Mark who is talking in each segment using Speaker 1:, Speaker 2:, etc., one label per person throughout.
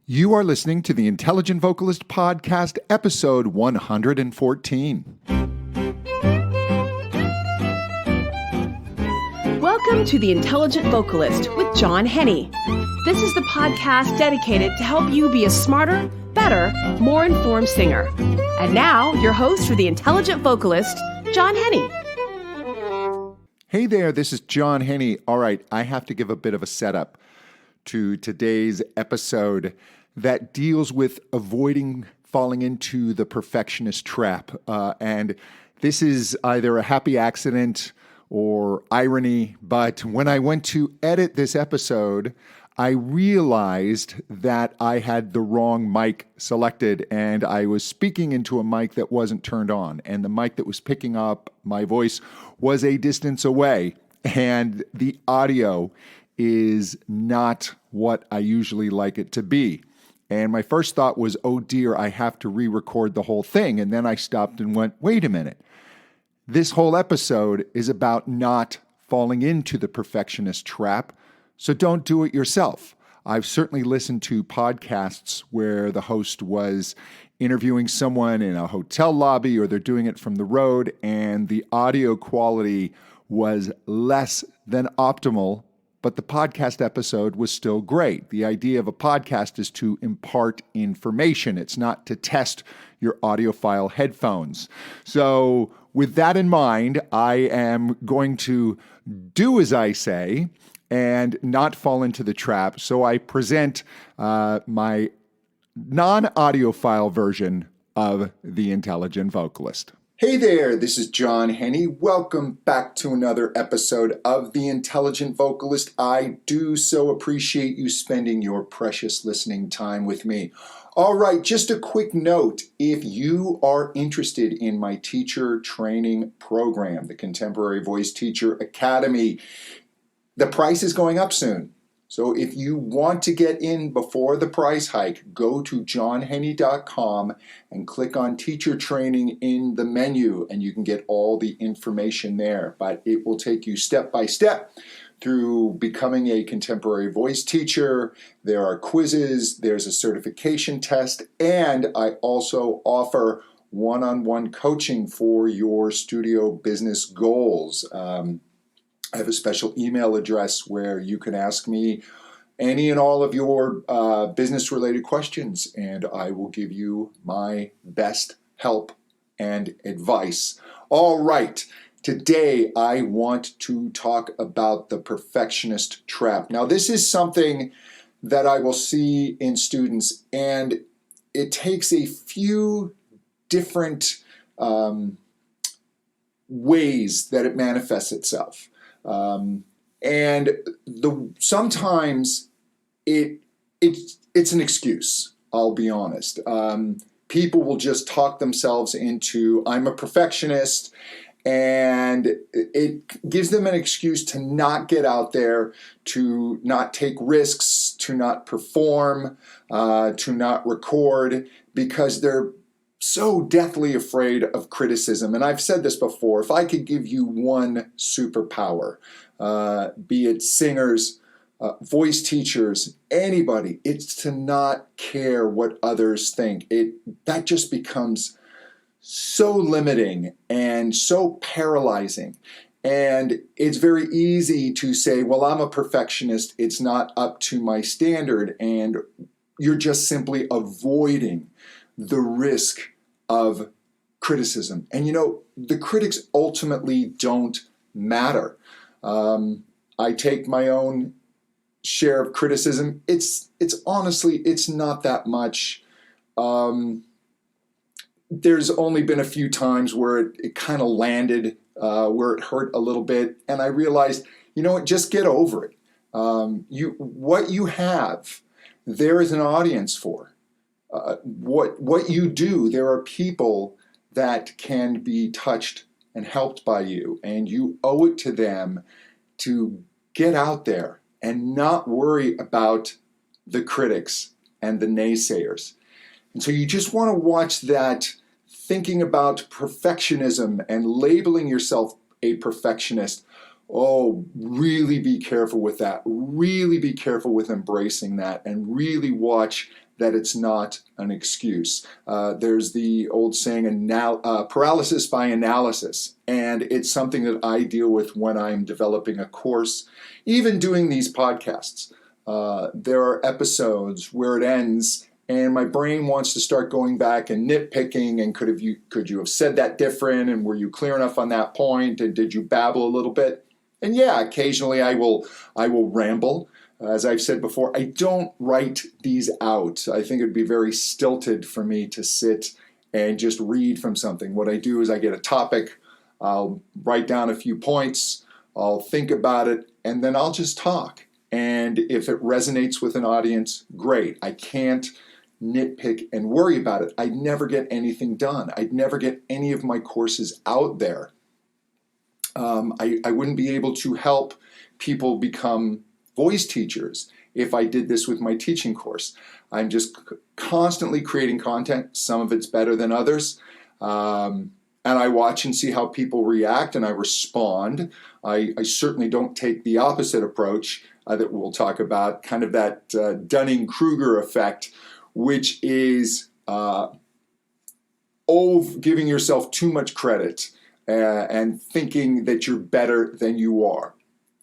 Speaker 1: You are listening to the Intelligent Vocalist Podcast, episode 114.
Speaker 2: Welcome to the Intelligent Vocalist with John Henny. This is the podcast dedicated to help you be a smarter, better, more informed singer. And now, your host for the Intelligent Vocalist, John Henny.
Speaker 1: Hey there, this is John Henny. All right, I have to give a bit of a setup to today's episode that deals with avoiding falling into the perfectionist trap. And this is either a happy accident or irony, but when I went to edit this episode, I realized that I had the wrong mic selected and I was speaking into a mic that wasn't turned on, and the mic that was picking up my voice was a distance away, and the audio is not what I usually like it to be. And my first thought was, oh dear, I have to re-record the whole thing. And then I stopped and went, wait a minute. This whole episode is about not falling into the perfectionist trap, so don't do it yourself. I've certainly listened to podcasts where the host was interviewing someone in a hotel lobby or they're doing it from the road, and the audio quality was less than optimal, but the podcast episode was still great. The idea of a podcast is to impart information. It's not to test your audiophile headphones. So with that in mind, I am going to do as I say and not fall into the trap. So I present my non-audiophile version of The Intelligent Vocalist. Hey there, this is John Henny. Welcome back to another episode of The Intelligent Vocalist. I do so appreciate you spending your precious listening time with me. All right, just a quick note. If you are interested in my teacher training program, the Contemporary Voice Teacher Academy, the price is going up soon. So if you want to get in before the price hike, go to johnhenny.com and click on teacher training in the menu, and you can get all the information there. But it will take you step by step through becoming a contemporary voice teacher. There are quizzes, there's a certification test, and I also offer one-on-one coaching for your studio business goals. I have a special email address where you can ask me any and all of your business-related questions, and I will give you my best help and advice. All right, today I want to talk about the perfectionist trap. Now, this is something that I will see in students, and it takes a few different ways that it manifests itself. Sometimes it's an excuse, I'll be honest. People will just talk themselves into, I'm a perfectionist, and it gives them an excuse to not get out there, to not take risks, to not perform, to not record, because they're so deathly afraid of criticism. And I've said this before, if I could give you one superpower, be it singers, voice teachers, anybody, it's to not care what others think. That just becomes so limiting and so paralyzing. And it's very easy to say, well, I'm a perfectionist, it's not up to my standard, and you're just simply avoiding the risk of criticism. And you know, the critics ultimately don't matter. I take my own share of criticism. It's honestly, it's not that much. There's only been a few times where it kind of landed, where it hurt a little bit, and I realized, you know what, just get over it. What you have, there is an audience for. What you do, there are people that can be touched and helped by you, and you owe it to them to get out there and not worry about the critics and the naysayers. And so you just want to watch that, thinking about perfectionism and labeling yourself a perfectionist. Oh, really be careful with that. Really be careful with embracing that, and really watch that it's not an excuse. There's the old saying, paralysis by analysis, and it's something that I deal with when I'm developing a course, even doing these podcasts. There are episodes where it ends and my brain wants to start going back and nitpicking, and could you have said that different, and were you clear enough on that point, and did you babble a little bit? And yeah, occasionally I will ramble. As I've said before, I don't write these out. I think it'd be very stilted for me to sit and just read from something. What I do is I get a topic, I'll write down a few points, I'll think about it, and then I'll just talk. And if it resonates with an audience, great. I can't nitpick and worry about it. I'd never get anything done. I'd never get any of my courses out there. I wouldn't be able to help people become voice teachers if I did this with my teaching course. I'm just constantly creating content. Some of it's better than others. And I watch and see how people react, and I respond. I certainly don't take the opposite approach that we'll talk about, kind of that Dunning-Kruger effect, which is giving yourself too much credit and thinking that you're better than you are.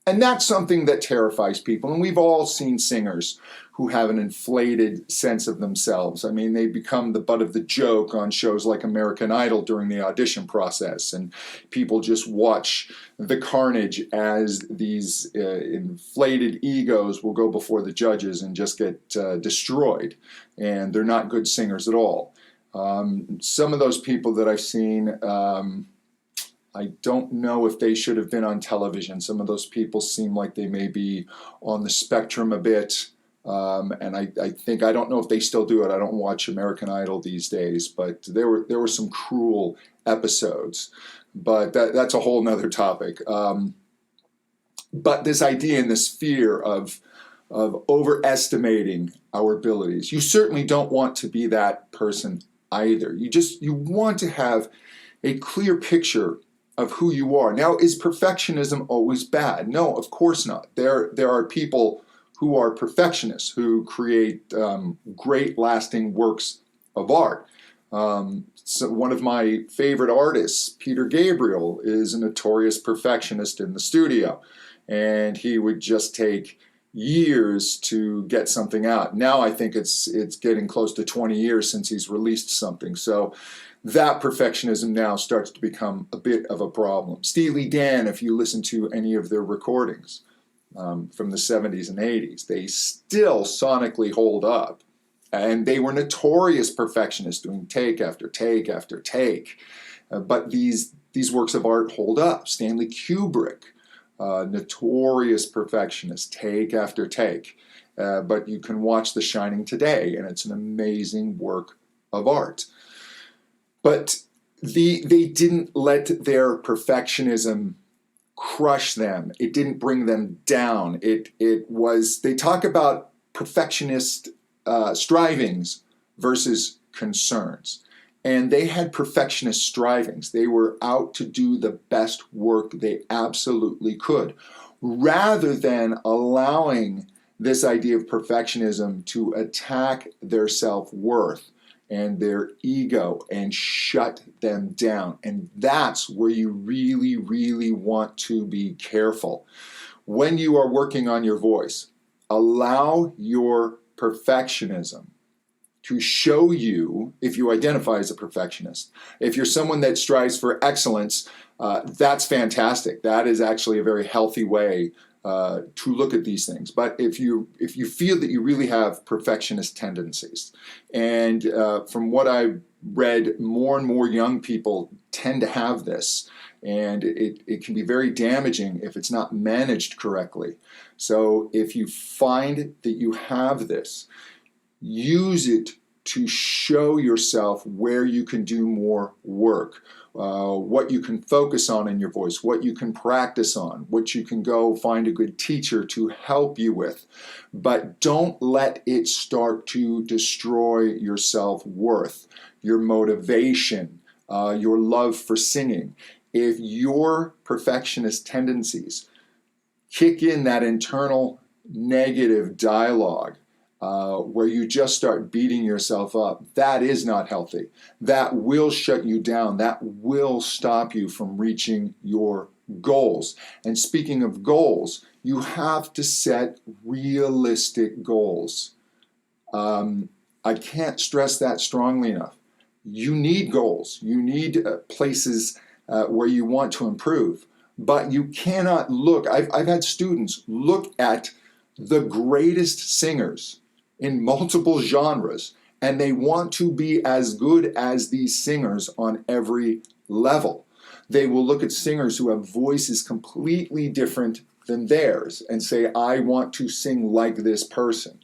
Speaker 1: And that's something that terrifies people. And we've all seen singers who have an inflated sense of themselves. I mean, they become the butt of the joke on shows like American Idol during the audition process. And people just watch the carnage as these inflated egos will go before the judges and just get destroyed. And they're not good singers at all. Some of those people that I've seen, I don't know if they should have been on television. Some of those people seem like they may be on the spectrum a bit. And I don't know if they still do it. I don't watch American Idol these days, but there were some cruel episodes. But that's a whole nother topic. But this idea and this fear of overestimating our abilities, you certainly don't want to be that person either. You want to have a clear picture of who you are. Now, is perfectionism always bad? No, of course not. There are people who are perfectionists who create great lasting works of art. So one of my favorite artists, Peter Gabriel, is a notorious perfectionist in the studio, and he would just take years to get something out. Now I think it's getting close to 20 years since he's released something. So that perfectionism now starts to become a bit of a problem. Steely Dan, if you listen to any of their recordings from the 70s and 80s, they still sonically hold up. And they were notorious perfectionists, doing take after take after take. But these works of art hold up. Stanley Kubrick, notorious perfectionist, take after take. But you can watch The Shining today, and it's an amazing work of art. But they didn't let their perfectionism crush them. It didn't bring them down. They talk about perfectionist strivings versus concerns. And they had perfectionist strivings. They were out to do the best work they absolutely could, rather than allowing this idea of perfectionism to attack their self-worth and their ego and shut them down. And that's where you really, really want to be careful. When you are working on your voice, allow your perfectionism to show you, if you identify as a perfectionist. If you're someone that strives for excellence, that's fantastic. That is actually a very healthy way to look at these things. But if you feel that you really have perfectionist tendencies, and from what I've read, more and more young people tend to have this, and it can be very damaging if it's not managed correctly. So if you find that you have this, use it to show yourself where you can do more work, what you can focus on in your voice, what you can practice on, what you can go find a good teacher to help you with. But don't let it start to destroy your self-worth, your motivation, your love for singing. If your perfectionist tendencies kick in that internal negative dialogue, where you just start beating yourself up. That is not healthy. That will shut you down. That will stop you from reaching your goals. And speaking of goals, you have to set realistic goals. I can't stress that strongly enough. You need goals. You need places where you want to improve. But you cannot look. I've had students look at the greatest singers in multiple genres, and they want to be as good as these singers on every level. They will look at singers who have voices completely different than theirs and say, I want to sing like this person,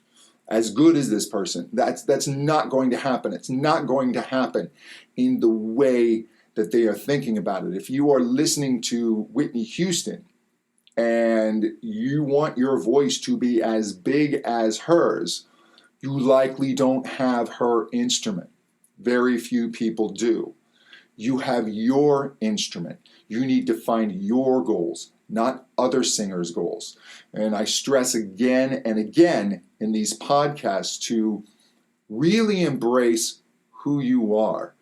Speaker 1: as good as this person. That's not going to happen. It's not going to happen in the way that they are thinking about it. If you are listening to Whitney Houston and you want your voice to be as big as hers, you likely don't have her instrument. Very few people do. You have your instrument. You need to find your goals, not other singers' goals. And I stress again and again in these podcasts to really embrace who you are,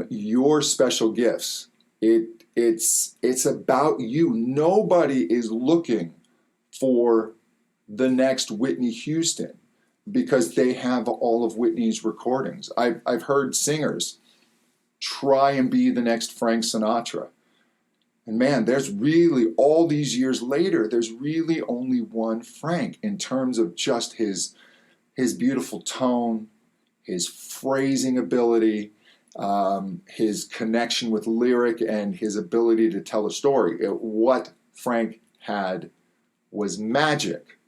Speaker 1: your special gifts. It's about you. Nobody is looking for the next Whitney Houston because they have all of Whitney's recordings. I've heard singers try and be the next Frank Sinatra. And man, there's really, all these years later, there's really only one Frank in terms of just his beautiful tone, his phrasing ability, his connection with lyric, and his ability to tell a story. What Frank had was magic.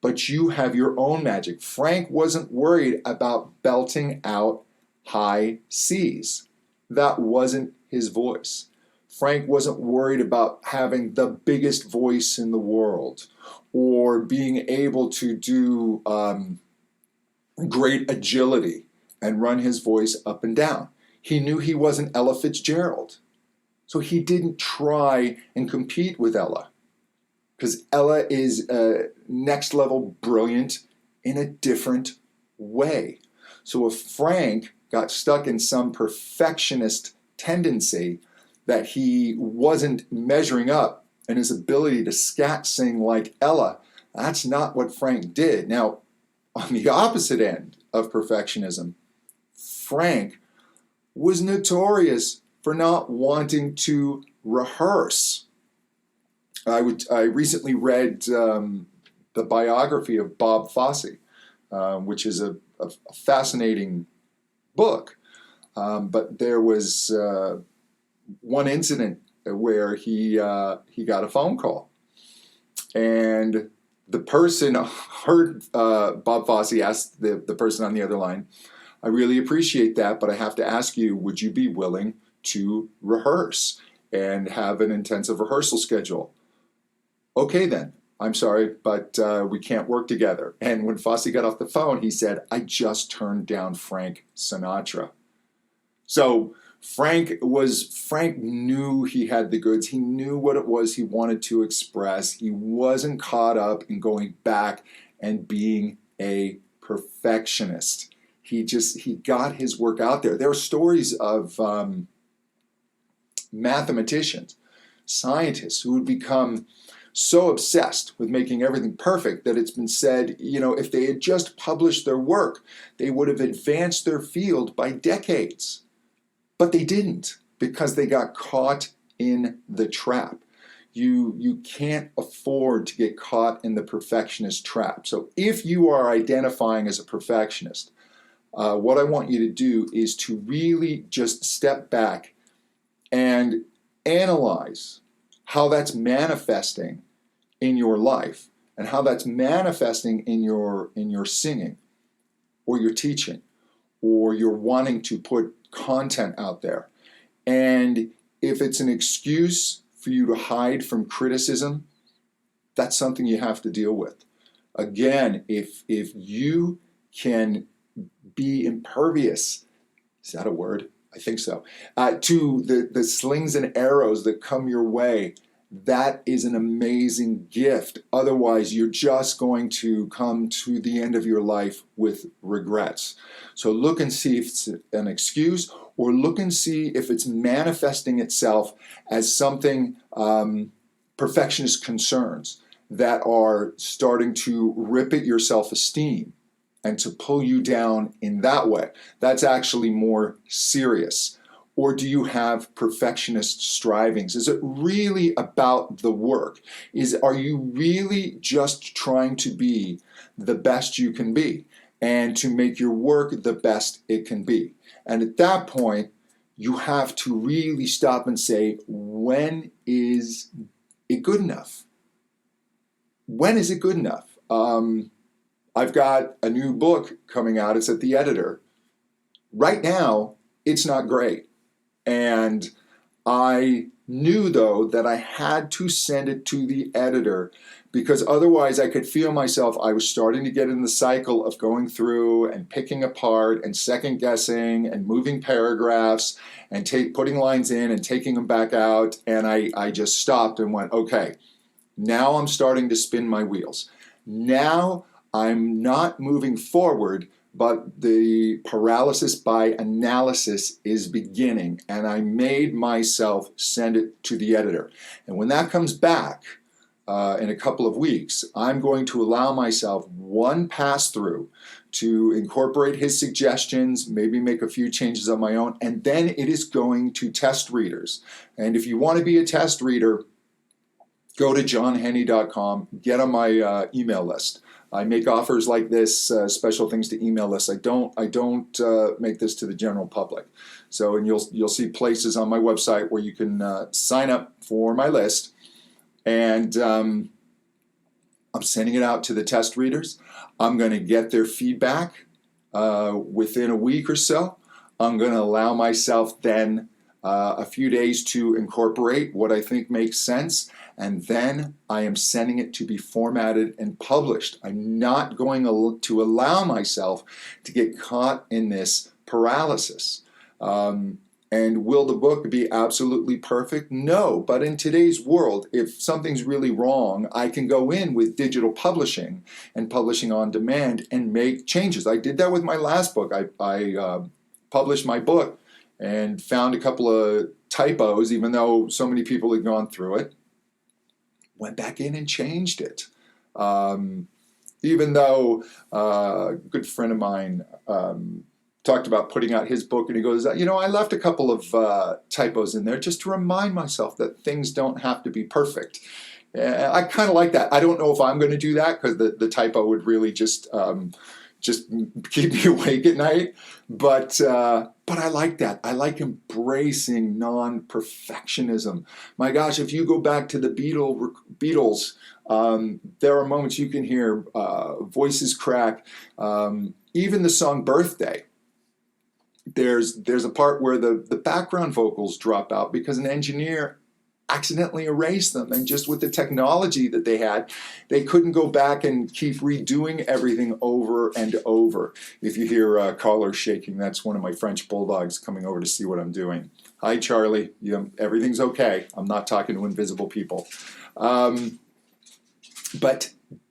Speaker 1: But you have your own magic. Frank wasn't worried about belting out high C's. That wasn't his voice. Frank wasn't worried about having the biggest voice in the world or being able to do great agility and run his voice up and down. He knew he wasn't Ella Fitzgerald. So he didn't try and compete with Ella, because Ella is next level brilliant in a different way. So if Frank got stuck in some perfectionist tendency that he wasn't measuring up in his ability to scat sing like Ella, that's not what Frank did. Now, on the opposite end of perfectionism, Frank was notorious for not wanting to rehearse. I recently read the biography of Bob Fosse, which is a fascinating book. But there was one incident where he got a phone call, and the person heard Bob Fosse ask the person on the other line, I really appreciate that, but I have to ask you, would you be willing to rehearse and have an intensive rehearsal schedule? Okay then, I'm sorry, but we can't work together. And when Fosse got off the phone, he said, I just turned down Frank Sinatra. So Frank knew he had the goods. He knew what it was he wanted to express. He wasn't caught up in going back and being a perfectionist. He got his work out there. There are stories of mathematicians, scientists who would become so obsessed with making everything perfect that it's been said, if they had just published their work, they would have advanced their field by decades. But they didn't, because they got caught in the trap. You can't afford to get caught in the perfectionist trap. So if you are identifying as a perfectionist, what I want you to do is to really just step back and analyze how that's manifesting in your life and how that's manifesting in your singing or your teaching or your wanting to put content out there. And if it's an excuse for you to hide from criticism, that's something you have to deal with. Again, if you can be impervious, is that a word? I think so, to the slings and arrows that come your way, that is an amazing gift. Otherwise, you're just going to come to the end of your life with regrets. So look and see if it's an excuse, or look and see if it's manifesting itself as something, perfectionist concerns that are starting to rip at your self-esteem and to pull you down in that way. That's actually more serious. Or do you have perfectionist strivings? Is it really about the work? Are you really just trying to be the best you can be and to make your work the best it can be? And at that point, you have to really stop and say, when is it good enough? When is it good enough? I've got a new book coming out. It's at the editor. Right now, it's not great. And I knew, though, that I had to send it to the editor because otherwise I could feel myself. I was starting to get in the cycle of going through and picking apart and second guessing and moving paragraphs and putting lines in and taking them back out. And I just stopped and went, okay, now I'm starting to spin my wheels. Now I'm not moving forward, but the paralysis by analysis is beginning, and I made myself send it to the editor. And when that comes back in a couple of weeks, I'm going to allow myself one pass through to incorporate his suggestions, maybe make a few changes on my own, and then it is going to test readers. And if you want to be a test reader, go to johnhenny.com, get on my email list. I make offers like this, special things to email lists. I don't make this to the general public. So, and you'll see places on my website where you can sign up for my list, and I'm sending it out to the test readers. I'm going to get their feedback within a week or so. I'm going to allow myself then a few days to incorporate what I think makes sense, and then I am sending it to be formatted and published. I'm not going to allow myself to get caught in this paralysis. And will the book be absolutely perfect? No, but in today's world, if something's really wrong, I can go in with digital publishing and publishing on demand and make changes. I did that with my last book. I published my book and found a couple of typos, even though so many people had gone through it. Went back in and changed it. Even though a good friend of mine talked about putting out his book, and he goes, I left a couple of typos in there just to remind myself that things don't have to be perfect. I kind of like that. I don't know if I'm going to do that because the typo would really just keep me awake at night. But I like that. I like embracing non-perfectionism. My gosh, if you go back to the Beatles, there are moments you can hear voices crack. Even the song Birthday, there's a part where the background vocals drop out because an engineer accidentally erased them, and just with the technology that they had, they couldn't go back and keep redoing everything over and over. If you hear collars shaking, that's one of my French bulldogs coming over to see what I'm doing. Hi, Charlie. Everything's okay. I'm not talking to invisible people. But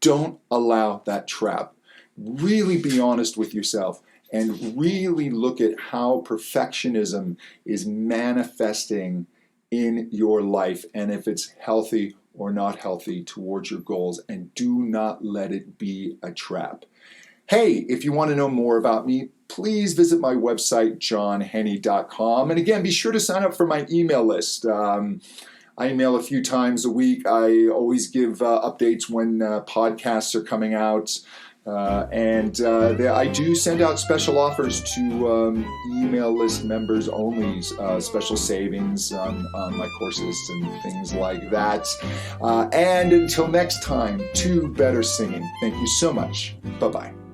Speaker 1: don't allow that trap. Really be honest with yourself and really look at how perfectionism is manifesting in your life, and if it's healthy or not healthy towards your goals, and do not let it be a trap. Hey, if you want to know more about me, please visit my website, johnhenny.com. And again, be sure to sign up for my email list. I email a few times a week. I always give updates when podcasts are coming out. I do send out special offers to email list members only, special savings on my courses and things like that. And until next time, to better singing. Thank you so much. Bye-bye.